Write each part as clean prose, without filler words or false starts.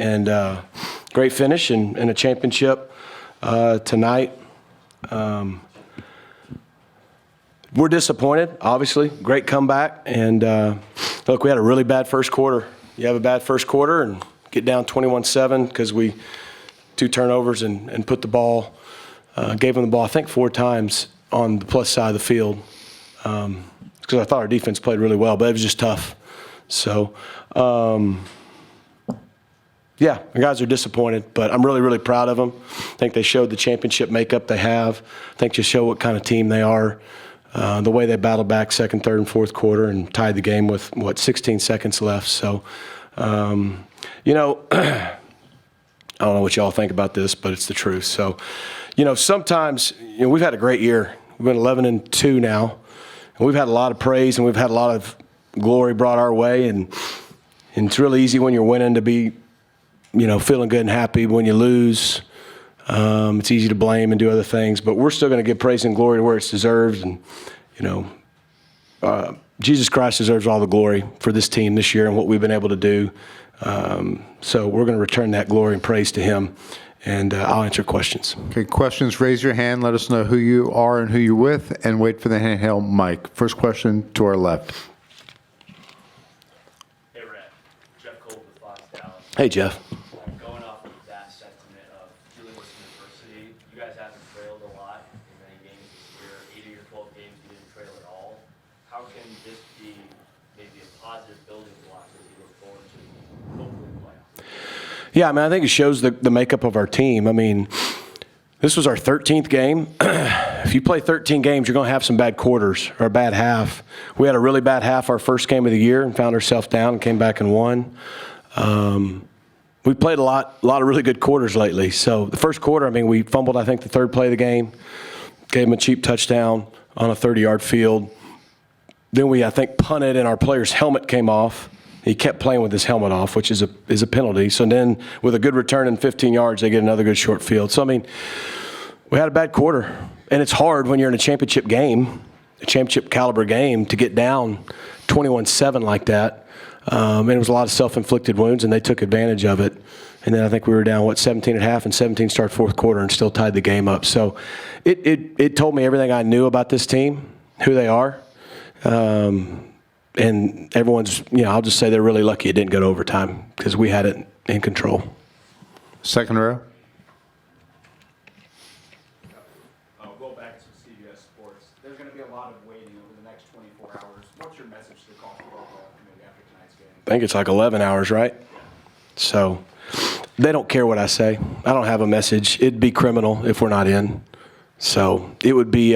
and great finish and a championship tonight. We're disappointed, obviously. Great comeback. And, look, we had a really bad first quarter. You have a bad first quarter and get down 21-7 because we – 2 turnovers and put the ball, gave them the ball, I think 4 times on the plus side of the field because I thought our defense played really well, but it was just tough. So, yeah, the guys are disappointed, but I'm really, really proud of them. I think they showed the championship makeup they have. I think just show what kind of team they are. The way they battled back second, third, and fourth quarter and tied the game with, 16 seconds left. So, you know, I don't know what y'all think about this, but it's the truth. So, you know, sometimes, you know, we've had a great year. We've been 11-2 now, and we've had a lot of praise and we've had a lot of glory brought our way. And it's really easy when you're winning to be, you know, feeling good and happy. When you lose, it's easy to blame and do other things. But we're still going to give praise and glory to where it's deserved. And, you know, Jesus Christ deserves all the glory for this team this year and what we've been able to do. So we're going to return that glory and praise to him, and I'll answer questions. Okay, questions, raise your hand. Let us know who you are and who you're with, and wait for the handheld mic. First question to our left. Hey, Rhett. Jeff Cole with Fox Dallas. Hey, Jeff. Going off of that sentiment of dealing with some adversity, you guys haven't trailed a lot in many games this year. 8 of your 12 games you didn't trail at all. How can this be maybe a positive building block as you look forward to hopefully the playoffs? Yeah, I mean, I think it shows the makeup of our team. I mean, this was our 13th game. If you play 13 games, you're going to have some bad quarters or a bad half. We had a really bad half our first game of the year and found ourselves down and came back and won. We played a lot of really good quarters lately. So the first quarter, I mean, we fumbled, I think, the third play of the game, gave them a cheap touchdown on a 30-yard field. Then we, I think, punted and our player's helmet came off. He kept playing with his helmet off, which is a penalty. So then with a good return in 15 yards, they get another good short field. So, I mean, we had a bad quarter. And it's hard when you're in a championship game, a championship caliber game, to get down 21-7 like that. And it was a lot of self-inflicted wounds, and they took advantage of it. And then I think we were down, 17 at half and 17 start fourth quarter and still tied the game up. So it told me everything I knew about this team, who they are. And everyone's, you know, I'll just say they're really lucky it didn't go to overtime because we had it in control. Second row. Go back to CBS Sports. There's going to be a lot of waiting over the next 24 hours. What's your message to the college football committee after tonight's game? I think it's like 11 hours, right? So they don't care what I say. I don't have a message. It'd be criminal if we're not in. So it would be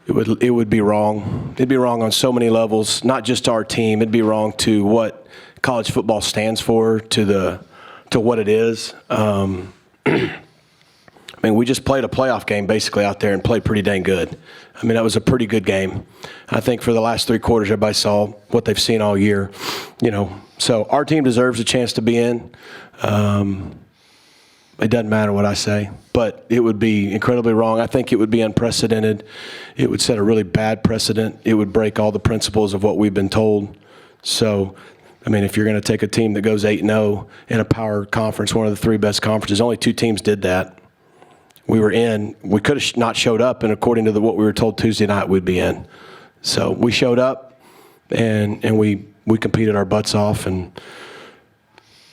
it would be wrong. It'd be wrong on so many levels, not just to our team. It'd be wrong to what college football stands for, to what it is. I mean, we just played a playoff game basically out there and played pretty dang good. I mean, that was a pretty good game. I think for the last 3 quarters, everybody saw what they've seen all year. You know, so our team deserves a chance to be in. It doesn't matter what I say, but it would be incredibly wrong. I think it would be unprecedented. It would set a really bad precedent. It would break all the principles of what we've been told. So, I mean, if you're going to take a team that goes 8-0 in a power conference, one of the 3 best conferences, only 2 teams did that. We were in. We could have not showed up, and according to what we were told Tuesday night, we'd be in. So we showed up, and we competed our butts off, and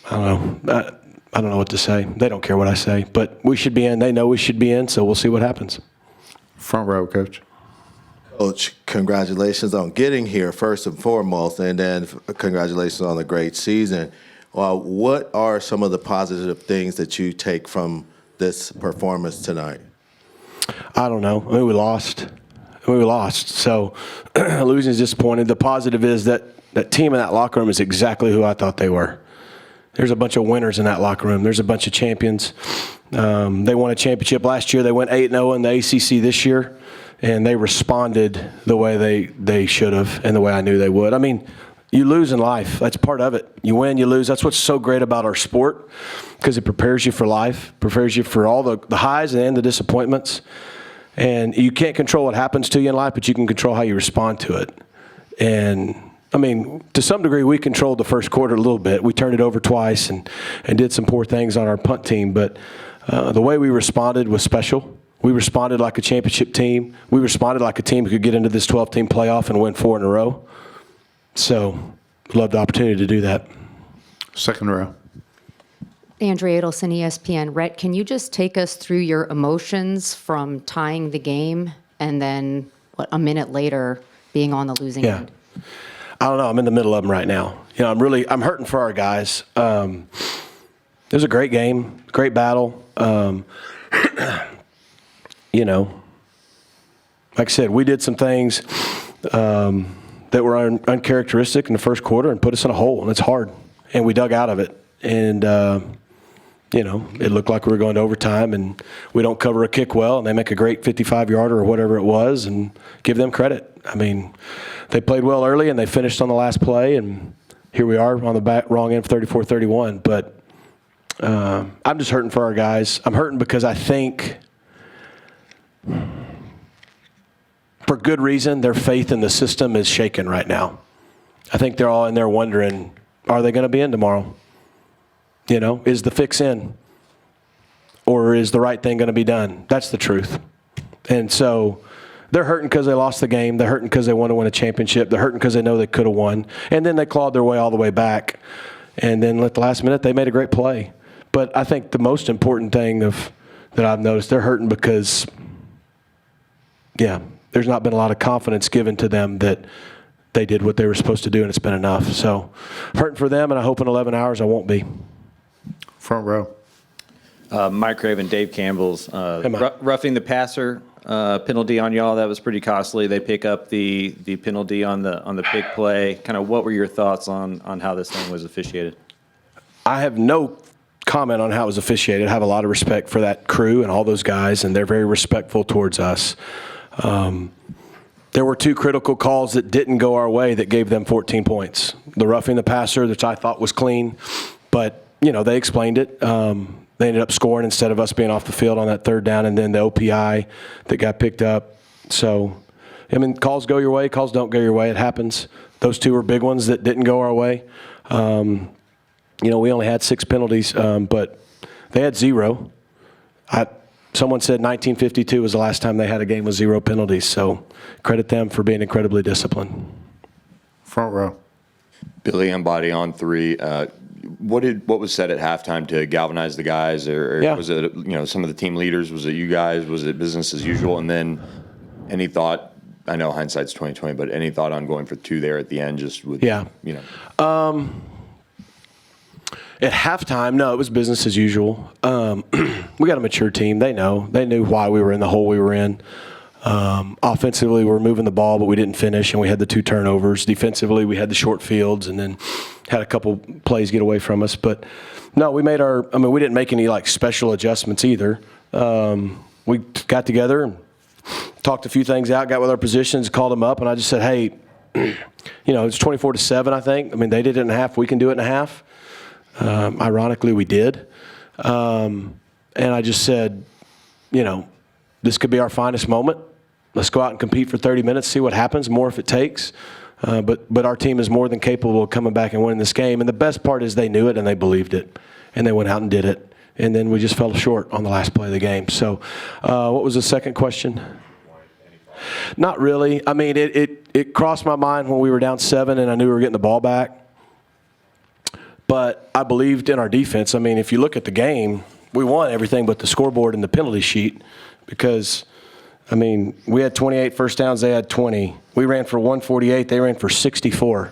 I don't know. I don't know what to say. They don't care what I say, but we should be in. They know we should be in, so we'll see what happens. Front row, Coach. Coach, congratulations on getting here, first and foremost, and then congratulations on a great season. What are some of the positive things that you take from this performance tonight? I don't know. I mean, we lost. So losing is disappointing. The positive is that team in that locker room is exactly who I thought they were. There's a bunch of winners in that locker room. There's a bunch of champions. They won a championship last year. They went 8-0 in the ACC this year, and they responded the way they should have and the way I knew they would. I mean, you lose in life. That's part of it. You win, you lose. That's what's so great about our sport, because it prepares you for life, prepares you for all the highs and the disappointments. And you can't control what happens to you in life, but you can control how you respond to it. And I mean, to some degree, we controlled the first quarter a little bit. We turned it over twice and did some poor things on our punt team. But the way we responded was special. We responded like a championship team. We responded like a team who could get into this 12-team playoff and win 4 in a row. So, loved the opportunity to do that. Second row. Andrea Adelson, ESPN. Rhett, can you just take us through your emotions from tying the game and then, a minute later, being on the losing end? I don't know. I'm in the middle of them right now. You know, I'm hurting for our guys. It was a great game, great battle. You know, like I said, we did some things that were uncharacteristic in the first quarter and put us in a hole, and it's hard. And we dug out of it. And, you know, it looked like we were going to overtime, and we don't cover a kick well, and they make a great 55-yarder or whatever it was, and give them credit. I mean, they played well early, and they finished on the last play, and here we are on the wrong end of 34-31. But I'm just hurting for our guys. I'm hurting because I think, for good reason, their faith in the system is shaken right now. I think they're all in there wondering, are they going to be in tomorrow? You know, is the fix in? Or is the right thing going to be done? That's the truth. And so they're hurting because they lost the game. They're hurting because they want to win a championship. They're hurting because they know they could have won. And then they clawed their way all the way back. And then at the last minute, they made a great play. But I think the most important thing that I've noticed, they're hurting because, there's not been a lot of confidence given to them that they did what they were supposed to do, and it's been enough. So hurting for them, and I hope in 11 hours I won't be. Front row. Mike Craven, Dave Campbell's Mike. roughing the passer penalty on y'all. That was pretty costly. They pick up the penalty on the big play. Kind of what were your thoughts on how this thing was officiated? I have no comment on how it was officiated. I have a lot of respect for that crew and all those guys, and they're very respectful towards us. There were 2 critical calls that didn't go our way that gave them 14 points. The roughing the passer, which I thought was clean, but, you know, they explained it. They ended up scoring instead of us being off the field on that 3rd down, and then the OPI that got picked up. So, I mean, calls go your way, calls don't go your way. It happens. Those 2 were big ones that didn't go our way. You know, we only had 6 penalties, but they had 0. Someone said 1952 was the last time they had a game with 0 penalties, so credit them for being incredibly disciplined. Front row. Billy Embody on 3. What was said at halftime to galvanize the guys, or was it, you know, some of the team leaders? Was it you guys? Was it business as usual? And then any thought? I know hindsight's 20/20, but any thought on going for 2 there at the end, just with you know? At halftime, no, it was business as usual. We got a mature team. They knew why we were in the hole we were in. Offensively, we were moving the ball, but we didn't finish, and we had the 2 turnovers. Defensively, we had the short fields, and then had a couple plays get away from us. But no, we didn't make any like special adjustments either. We got together and talked a few things out, got with our positions, called them up, and I just said, hey, you know, it's 24-7, I think. I mean, they did it in a half. We can do it in a half. Ironically, we did. And I just said, you know, this could be our finest moment. Let's go out and compete for 30 minutes, see what happens, more if it takes. But our team is more than capable of coming back and winning this game. And the best part is they knew it and they believed it. And they went out and did it. And then we just fell short on the last play of the game. So what was the second question? Not really. I mean, it crossed my mind when we were down 7 and I knew we were getting the ball back. But I believed in our defense. I mean, if you look at the game, we won everything but the scoreboard and the penalty sheet because, I mean, we had 28 first downs, they had 20. We ran for 148, they ran for 64.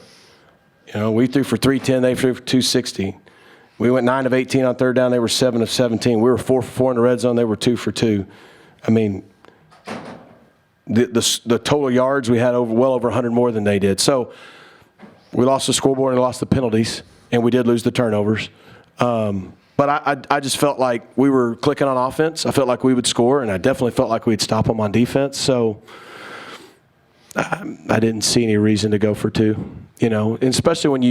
You know, we threw for 310, they threw for 260. We went 9 of 18 on 3rd down, they were 7 of 17. We were 4 for 4 in the red zone, they were 2 for 2. I mean, the total yards, we had well over 100 more than they did. So we lost the scoreboard and lost the penalties. And we did lose the turnovers. But I just felt like we were clicking on offense. I felt like we would score, and I definitely felt like we'd stop them on defense. So I didn't see any reason to go for 2. You know, and especially when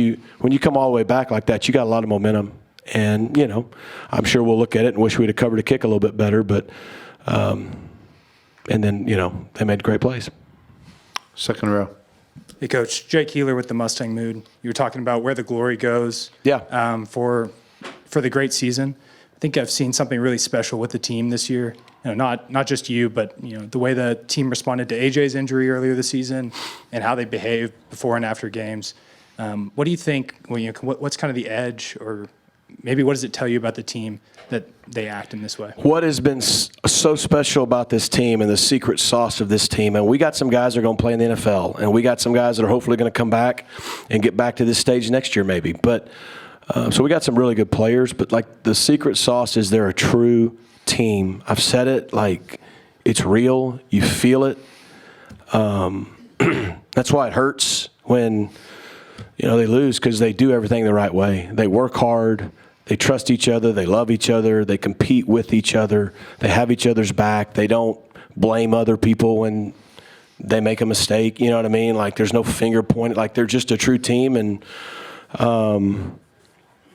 you come all the way back like that, you got a lot of momentum. And, you know, I'm sure we'll look at it and wish we'd have covered a kick a little bit better. But and then, you know, they made great plays. Second row. Hey, Coach. Jake Keeler with the Mustang Mood. You were talking about where the glory goes. Yeah. For the great season. I think I've seen something really special with the team this year. Not just you, but the way the team responded to AJ's injury earlier this season and how they behaved before and after games. What do you think? What's kind of the edge, or maybe what does it tell you about the team that they act in this way? What has been so special about this team and the secret sauce of this team, and we got some guys that are going to play in the NFL, and we got some guys that are hopefully going to come back and get back to this stage next year maybe. But so we got some really good players, but like the secret sauce is they're a true team. I've said it, like it's real. You feel it. That's why it hurts when they lose, because they do everything the right way. They work hard. They trust each other. They love each other. They compete with each other. They have each other's back. They don't blame other people when they make a mistake. You know what I mean? Like there's no finger pointed. Like they're just a true team, and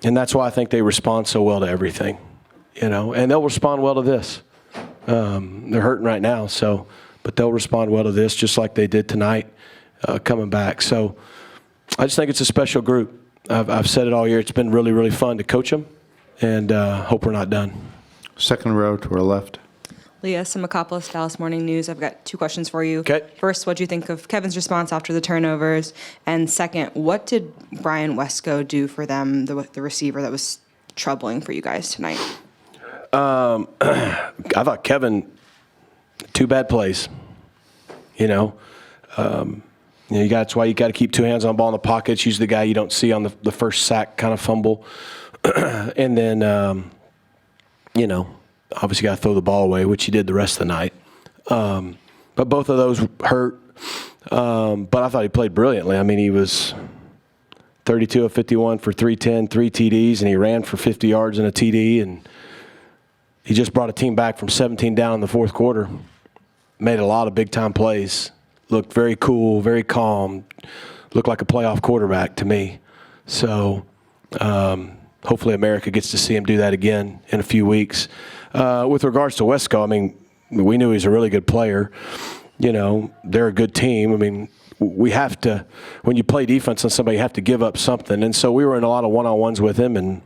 that's why I think they respond so well to everything. And they'll respond well to this. They're hurting right now, but they'll respond well to this, just like they did tonight, coming back. So I just think it's a special group. I've said it all year. It's been really, really fun to coach them, and hope we're not done. Second row to our left. Leah Simakopoulos, Dallas Morning News. I've got 2 questions for you. Okay. First, what do you think of Kevin's response after the turnovers? And second, what did Brian Wesco do for them, the receiver that was troubling for you guys tonight? I thought Kevin, 2 bad plays. That's why you got to keep 2 hands on the ball in the pocket. He's the guy you don't see on the first sack kind of fumble. And then, obviously got to throw the ball away, which he did the rest of the night. But both of those hurt. But I thought he played brilliantly. I mean, he was 32 of 51 for 310, 3 TDs, and he ran for 50 yards and a TD. And he just brought a team back from 17 down in the fourth quarter. Made a lot of big-time plays. Looked very cool, very calm. Looked like a playoff quarterback to me. So hopefully America gets to see him do that again in a few weeks. With regards to Wesco, I mean, we knew he was a really good player. They're a good team. I mean, we have to, when you play defense on somebody, you have to give up something. And so we were in a lot of one-on-ones with him, and,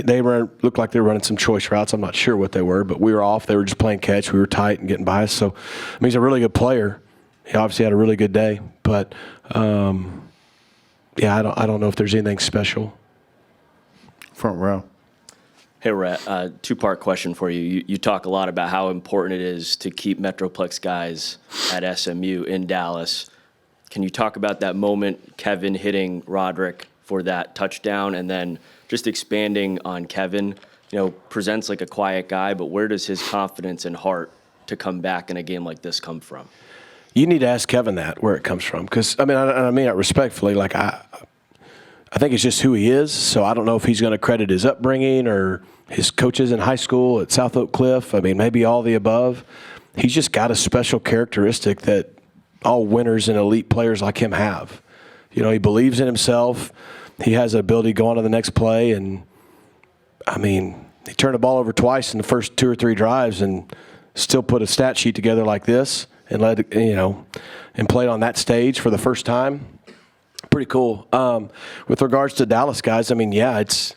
they looked like they were running some choice routes. I'm not sure what they were, but we were off. They were just playing catch. We were tight and getting by us. So, he's a really good player. He obviously had a really good day. But, I don't know if there's anything special. Front row. Hey, Rhett, 2-part question for you. You talk a lot about how important it is to keep Metroplex guys at SMU in Dallas. Can you talk about that moment, Kevin hitting Roderick for that touchdown, and then just expanding on Kevin, presents like a quiet guy, but where does his confidence and heart to come back in a game like this come from? You need to ask Kevin that, where it comes from. Because, I mean it respectfully. Like, I think it's just who he is. So I don't know if he's going to credit his upbringing or his coaches in high school at South Oak Cliff. I mean, maybe all the above. He's just got a special characteristic that all winners and elite players like him have. He believes in himself. He has the ability to go on to the next play. And, I mean, he turned the ball over twice in the first 2 or 3 drives and still put a stat sheet together like this and and played on that stage for the first time. Pretty cool. With regards to Dallas guys, I mean, it's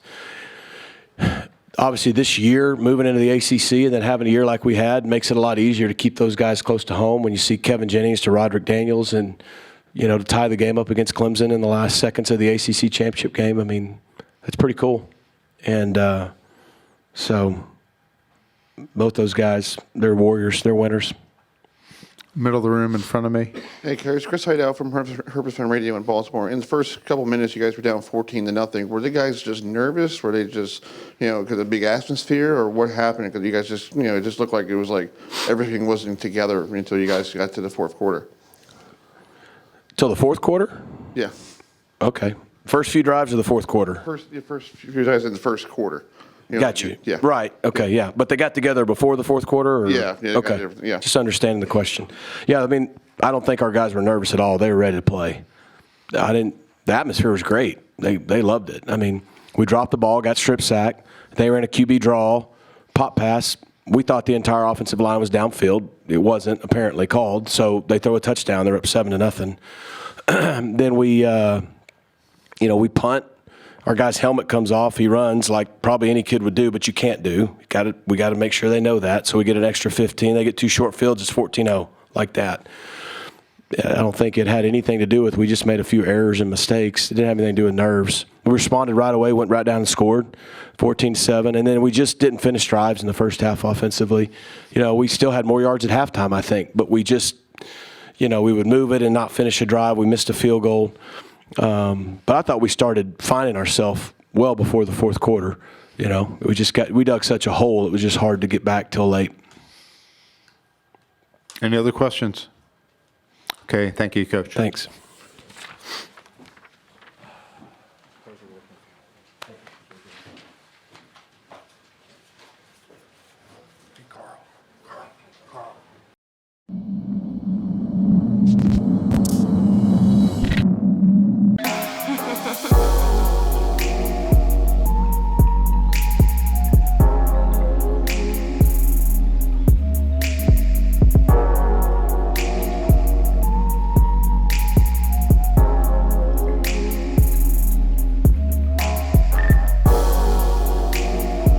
obviously this year moving into the ACC and then having a year like we had makes it a lot easier to keep those guys close to home when you see Kevin Jennings to Roderick Daniels and, to tie the game up against Clemson in the last seconds of the ACC championship game. I mean, that's pretty cool. And so both those guys, they're warriors. They're winners. Middle of the room in front of me. Hey, Chris Heidel from Herpes Fan Radio in Baltimore. In the first couple minutes, you guys were down 14-0. Were the guys just nervous? Were they just, because of the big atmosphere, or what happened? Because you guys just, it just looked like it was like everything wasn't together until you guys got to the fourth quarter. Till the fourth quarter? Yeah. Okay. First few drives of the fourth quarter. First few guys in the first quarter. Got you. Yeah. Right. Okay. Yeah. But they got together before the fourth quarter? Or? Yeah. Okay. Yeah. Just understanding the question. Yeah. I mean, I don't think our guys were nervous at all. They were ready to play. The atmosphere was great. They loved it. I mean, we dropped the ball, got strip sack. They ran a QB draw, pop pass, we thought the entire offensive line was downfield. It wasn't apparently called, so they throw a touchdown. They're up 7-0. Then we punt. Our guy's helmet comes off. He runs like probably any kid would do, but you can't do. We got to make sure they know that. So we get an extra 15. They get 2 short fields. It's 14-0 like that. I don't think it had anything to do with, we just made a few errors and mistakes. It didn't have anything to do with nerves. We responded right away, went right down and scored 14-7. And then we just didn't finish drives in the first half offensively. We still had more yards at halftime, I think, but we just, we would move it and not finish a drive. We missed a field goal. But I thought we started finding ourselves well before the fourth quarter. We dug such a hole, it was just hard to get back till late. Any other questions? Okay, thank you, Coach. Thanks.